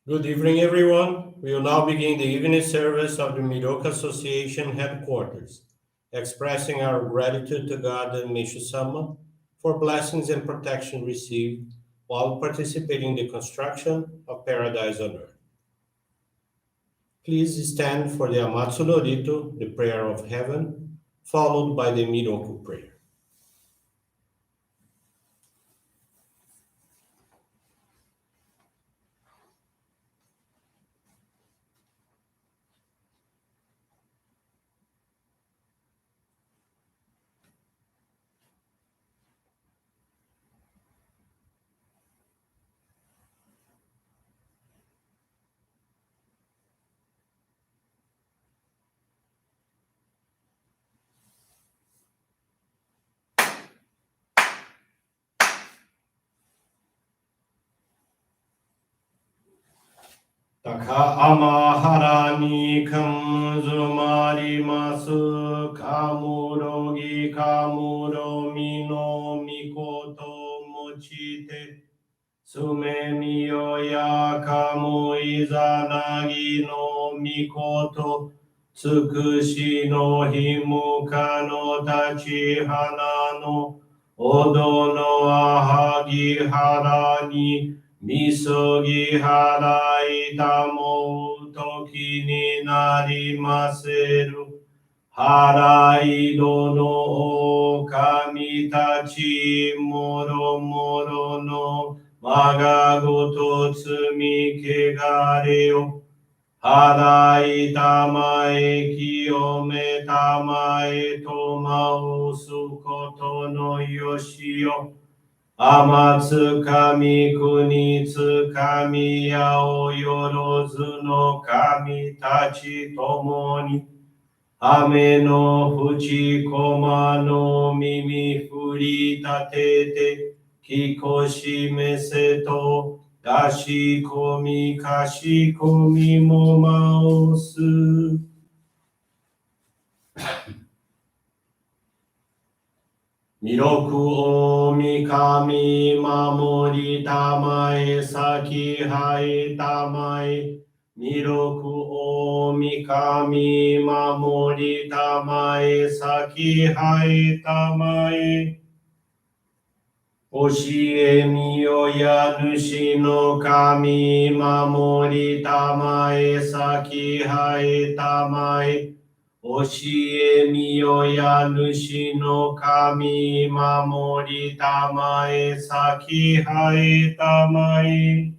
Good evening, everyone. We will now begin the evening service of the Miroku Association headquarters, expressing our gratitude to God and Meishu-sama for blessings and protection received while participating in the construction of paradise on earth. Please stand for the Amatsu-Norito, the prayer of heaven, followed by the Miroku Prayer. Taka ni kamuzumarimasu kamurogi kamuromi no mikoto mochite sume miyo ya kamu izanagi no mikoto tsukushi no himuka no tachi hana no odo no ahagi hara ni Misogi harai tamo toki ni narimaseru. Harai dono o kami tachi moro moro no magagoto tsumi kegare o. Harai tamae kiyome tamae tomao sukoto no yoshi o. Amatsu-kami kunitsu-kami yao yorozu no kami tachi tomoni. Ame no fuchi koma no mimi furi tatete. Kikoshi meseto dashi komi kashi komi mo maosu. Miroku o mikami mamori tamae saki hai tamae. Miroku o mikami mamori tamae saki hai tamae. Oshie miyo ya nushi no kami mamori tamae saki hai tamae. Oshie miyo ya nushi no kami mamori tamae saki hai tamae.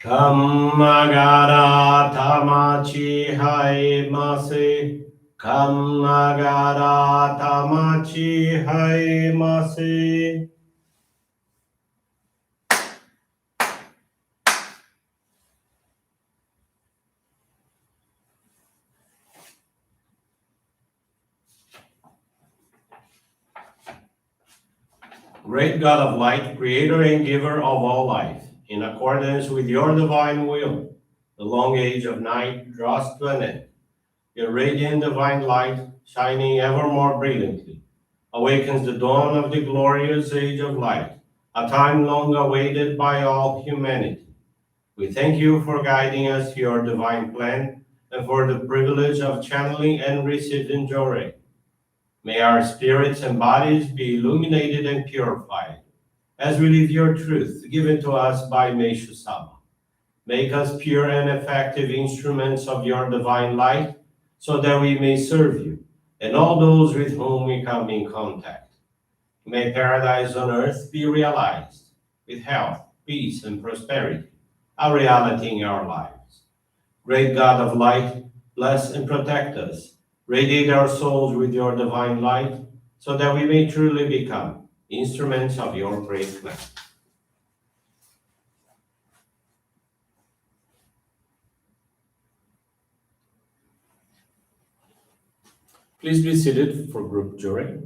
Kamagara tamachi hai mase. Kamagara tamachi hai mase. Great God of light, creator and giver of all life, in accordance with your divine will, the long age of night draws to an end. Your radiant divine light, shining ever more brilliantly, awakens the dawn of the glorious age of light, a time long awaited by all humanity. We thank you for guiding us to your divine plan and for the privilege of channeling and receiving Johrei. May our spirits and bodies be illuminated and purified as we live your truth given to us by Meishu-sama. Make us pure and effective instruments of your divine light, so that we may serve you and all those with whom we come in contact. May paradise on earth be realized, with health, peace, and prosperity, a reality in our lives. Great God of light, bless and protect us. Radiate our souls with your divine light, so that we may truly become instruments of your great plan. Please be seated for group Johrei.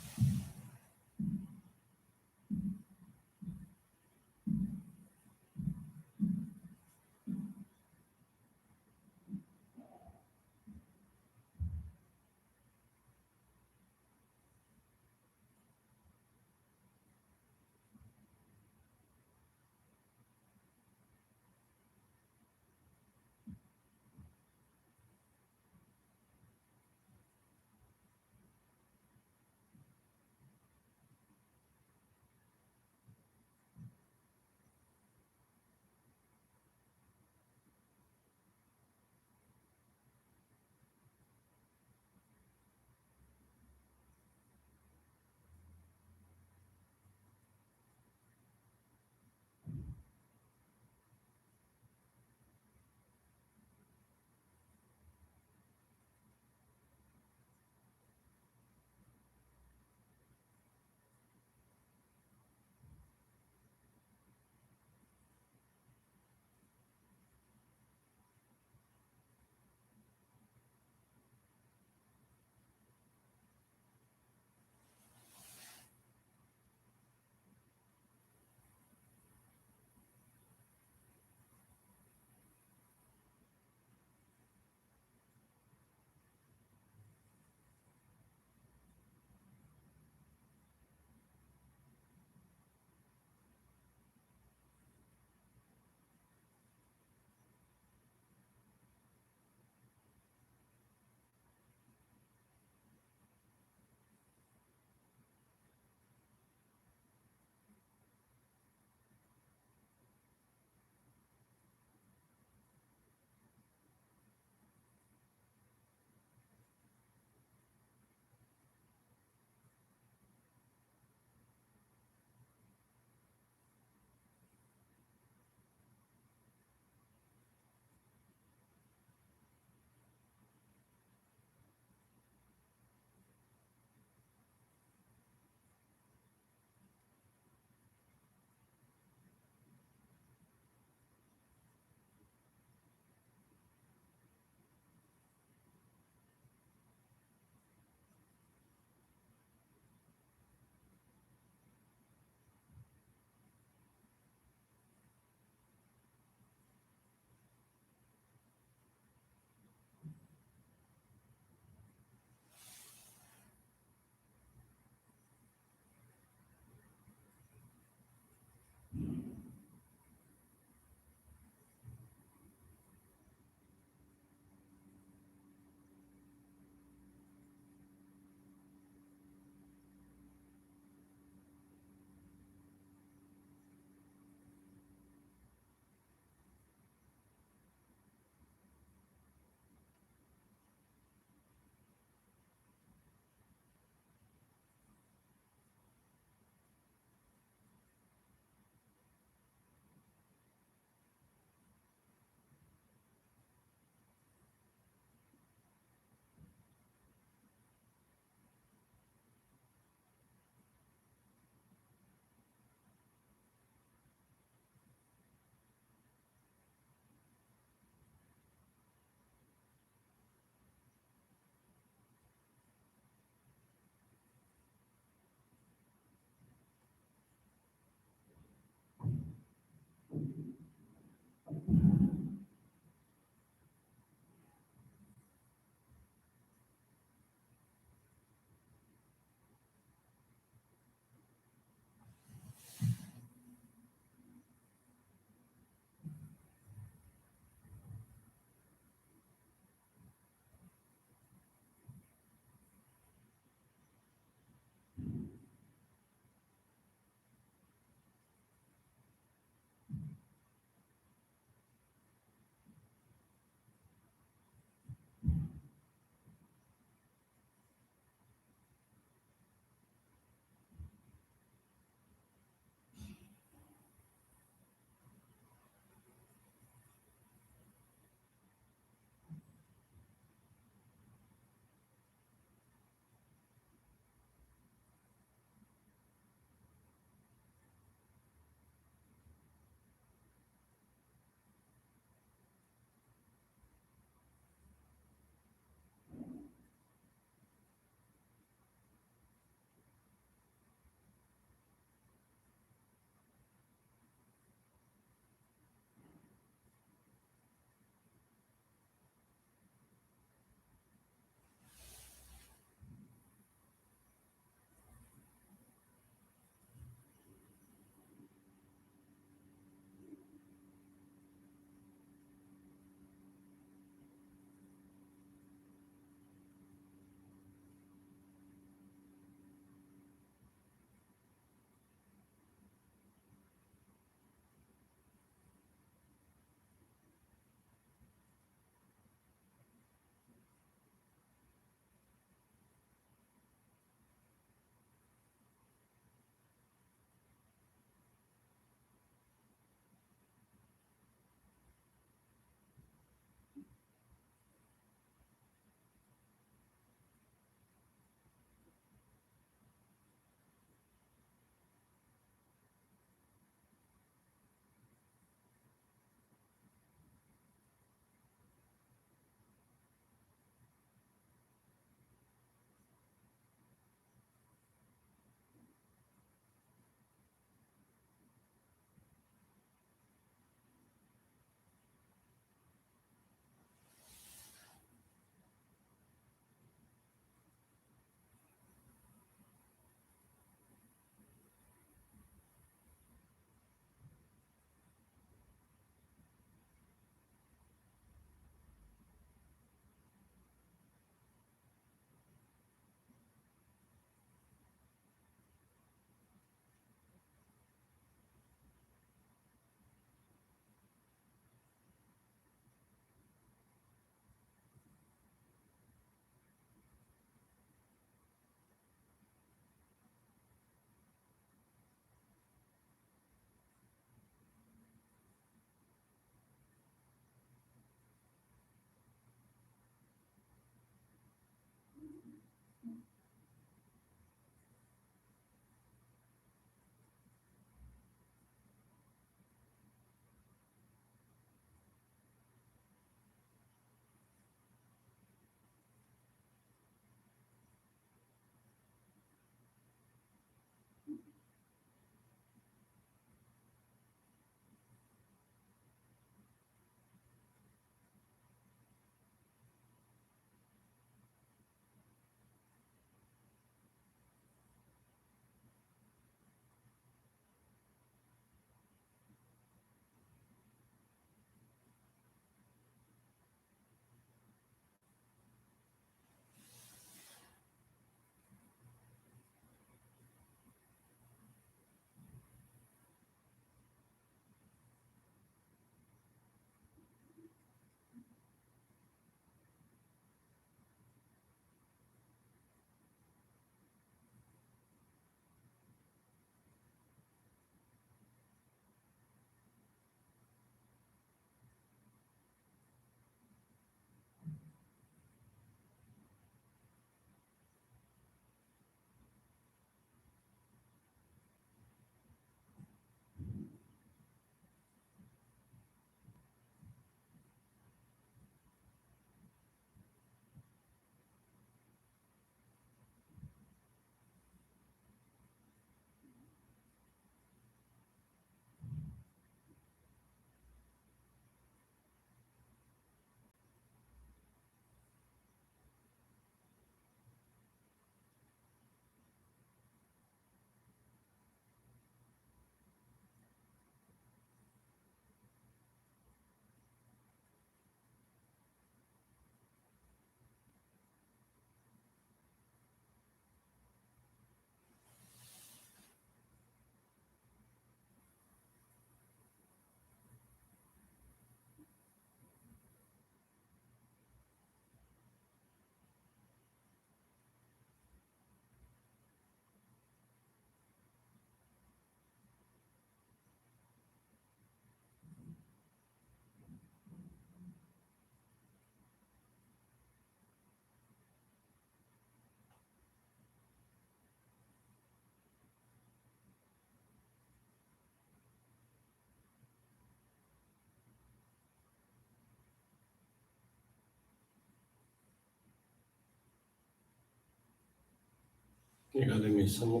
Regarding Meishu-sama.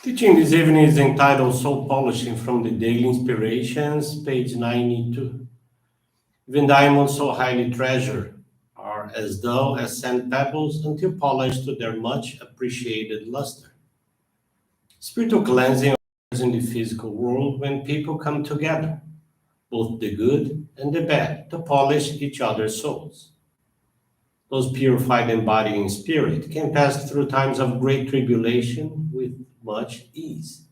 Teaching this evening is entitled Soul Polishing from the Daily Inspirations, page 92. Even diamonds so highly treasured are as dull as sand pebbles until polished to their much appreciated luster. Spiritual cleansing occurs in the physical world when people come together, both the good and the bad, to polish each other's souls. Those purified and body and spirit can pass through times of great tribulation with much ease.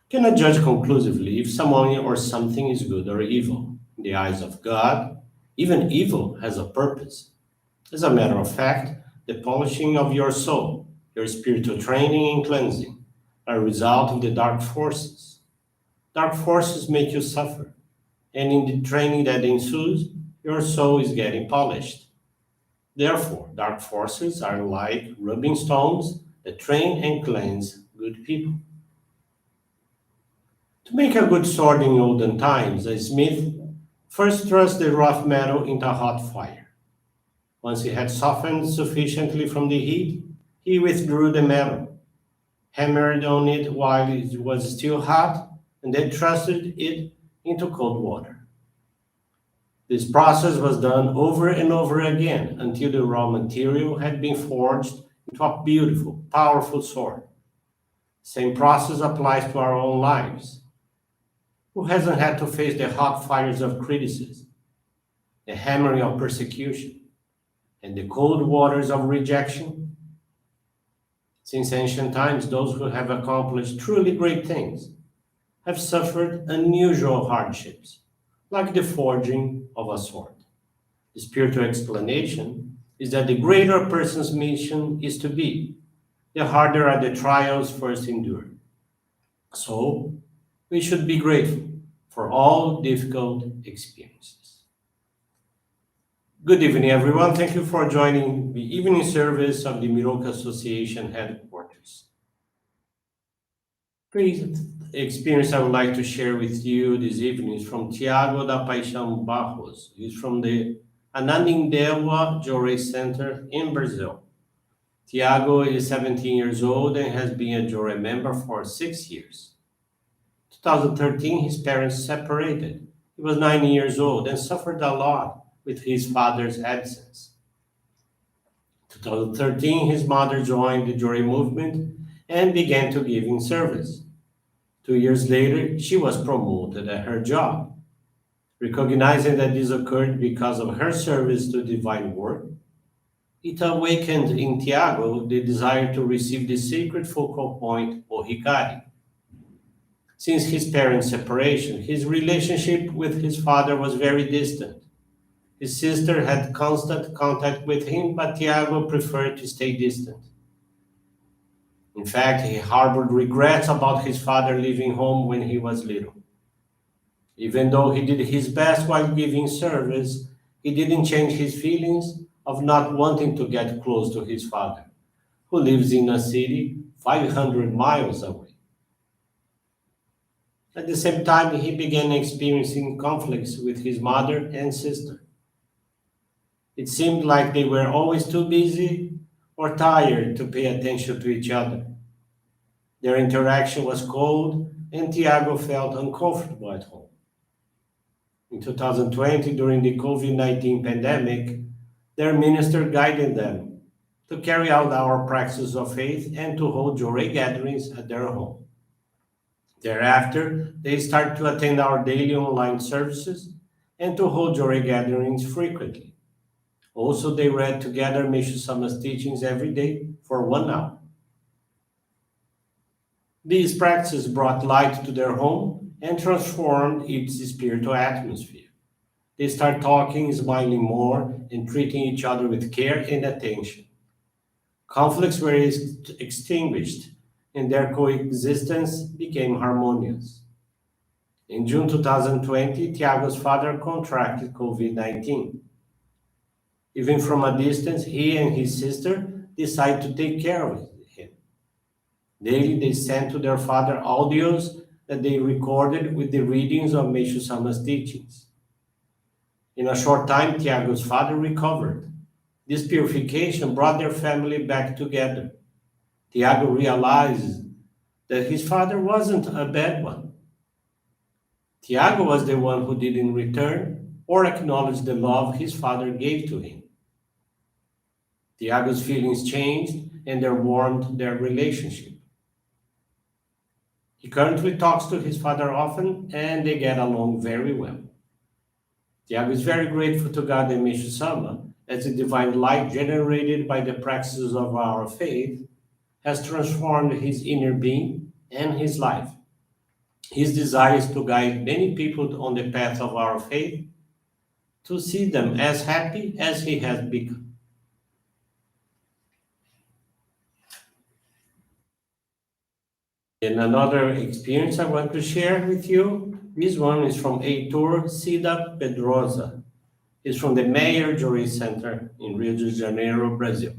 Cannot judge conclusively if someone or something is good or evil. In the eyes of God, even evil has a purpose. As a matter of fact, the polishing of your soul, your spiritual training and cleansing, are a result of the dark forces. Dark forces make you suffer, and in the training that ensues, your soul is getting polished. Therefore, dark forces are like rubbing stones that train and cleanse good people. To make a good sword in olden times, a smith first thrust the rough metal into a hot fire. Once it had softened sufficiently from the heat, he withdrew the metal, hammered on it while it was still hot, and then thrusted it into cold water. This process was done over and over again until the raw material had been forged into a beautiful, powerful sword. Same process applies to our own lives. Who hasn't had to face the hot fires of criticism, the hammering of persecution, and the cold waters of rejection? Since ancient times, those who have accomplished truly great things have suffered unusual hardships, like the forging of a sword. The spiritual explanation is that the greater a person's mission is to be, the harder are the trials first endured. So, we should be grateful for all difficult experiences. Good evening, everyone. Thank you for joining the evening service of the Miroku Association headquarters. Please, experience I would like to share with you this evening is from Tiago da Paixão Barros. He's from the Ananindeua Johrei Center in Brazil. Tiago is 17 years old and has been a Johrei member for 6 years. 2013, his parents separated. He was 9 years old and suffered a lot with his father's absence. 2013, his mother joined the Johrei movement and began to give in service. 2 years later, she was promoted at her job. Recognizing that this occurred because of her service to divine work, it awakened in Tiago the desire to receive the sacred focal point, or Hikari. Since his parents' separation, his relationship with his father was very distant. His sister had constant contact with him, but Tiago preferred to stay distant. In fact, he harbored regrets about his father leaving home when he was little. Even though he did his best while giving service, he didn't change his feelings of not wanting to get close to his father, who lives in a city 500 miles away. At the same time, he began experiencing conflicts with his mother and sister. It seemed like they were always too busy or tired to pay attention to each other. Their interaction was cold, and Tiago felt uncomfortable at home. In 2020, during the COVID-19 pandemic, their minister guided them to carry out our practice of faith and to hold Johrei gatherings at their home. Thereafter, they started to attend our daily online services and to hold Johrei gatherings frequently. Also, they read together Meishu-sama's teachings every day for 1 hour. These practices brought light to their home and transformed its spiritual atmosphere. They start talking, smiling more, and treating each other with care and attention. Conflicts were extinguished, and their coexistence became harmonious. In June 2020, Tiago's father contracted COVID 19. Even from a distance, he and his sister decided to take care of him. Daily, they sent to their father audios that they recorded with the readings of Meishu-sama's teachings. In a short time, Tiago's father recovered. This purification brought their family back together. Tiago realized that his father wasn't a bad one. Tiago was the one who didn't return or acknowledge the love his father gave to him. Tiago's feelings changed and they warmed their relationship. He currently talks to his father often and they get along very well. Tiago is very grateful to God and Meishu-sama as the divine light generated by the practices of our faith has transformed his inner being and his life. His desire is to guide many people on the path of our faith, to see them as happy as he has become. And another experience I want to share with you, this one is from Heitor Cida Pedrosa. He's from the Mayor Johrei Center in Rio de Janeiro, Brazil.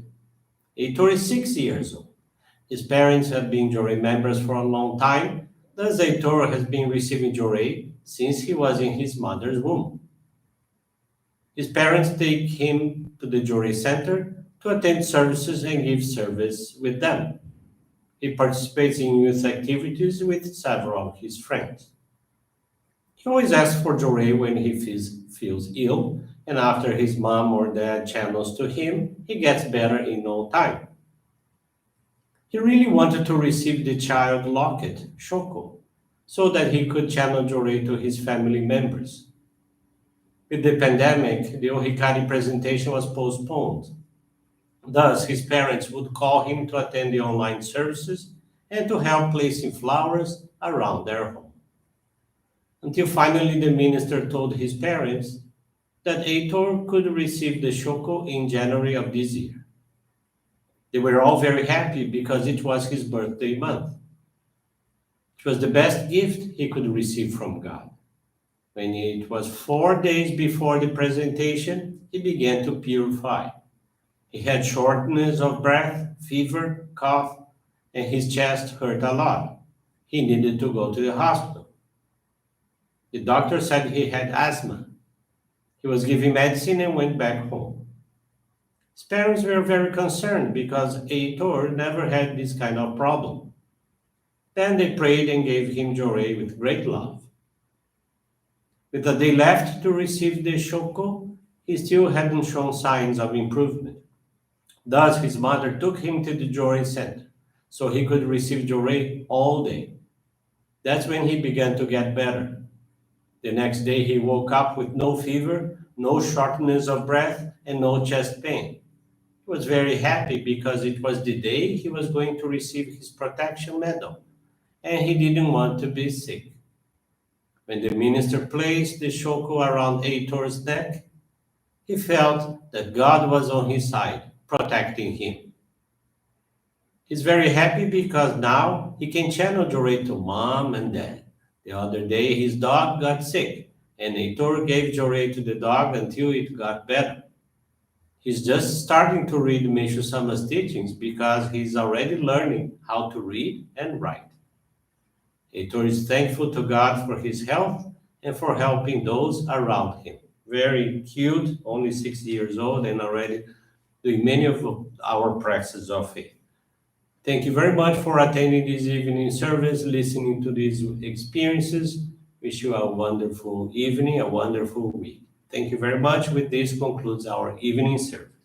Heitor is 6 years old. His parents have been Johrei members for a long time, thus Heitor has been receiving Johrei since he was in his mother's womb. His parents take him to the Johrei Center to attend services and give service with them. He participates in youth activities with several of his friends. He always asks for Johrei when he feels ill, and after his mom or dad channels to him, he gets better in no time. He really wanted to receive the child locket, Shoko, so that he could channel Johrei to his family members. With the pandemic, the Ohikari presentation was postponed. Thus, his parents would call him to attend the online services and to help placing flowers around their home. Until finally the minister told his parents that Heitor could receive the Shoko in January of this year. They were all very happy because it was his birthday month. It was the best gift he could receive from God. When it was 4 days before the presentation, he began to purify. He had shortness of breath, fever, cough, and his chest hurt a lot. He needed to go to the hospital. The doctor said he had asthma. He was given medicine and went back home. His parents were very concerned because Heitor never had this kind of problem. Then they prayed and gave him Johrei with great love. With a day left to receive the Shoko, he still hadn't shown signs of improvement. Thus, his mother took him to the Johrei Center so he could receive Johrei all day. That's when he began to get better. The next day, he woke up with no fever, no shortness of breath, and no chest pain. He was very happy because it was the day he was going to receive his protection medal, and he didn't want to be sick. When the minister placed the shoko around Heitor's neck, he felt that God was on his side, protecting him. He's very happy because now he can channel Johrei to mom and dad. The other day, his dog got sick, and Heitor gave Johrei to the dog until it got better. He's just starting to read Meishu-sama's teachings because he's already learning how to read and write. Heitor is thankful to God for his health and for helping those around him. Very cute, only 6 years old, and already doing many of our practices of faith. Thank you very much for attending this evening service, listening to these experiences. Wish you a wonderful evening, a wonderful week. Thank you very much. With this concludes our evening service.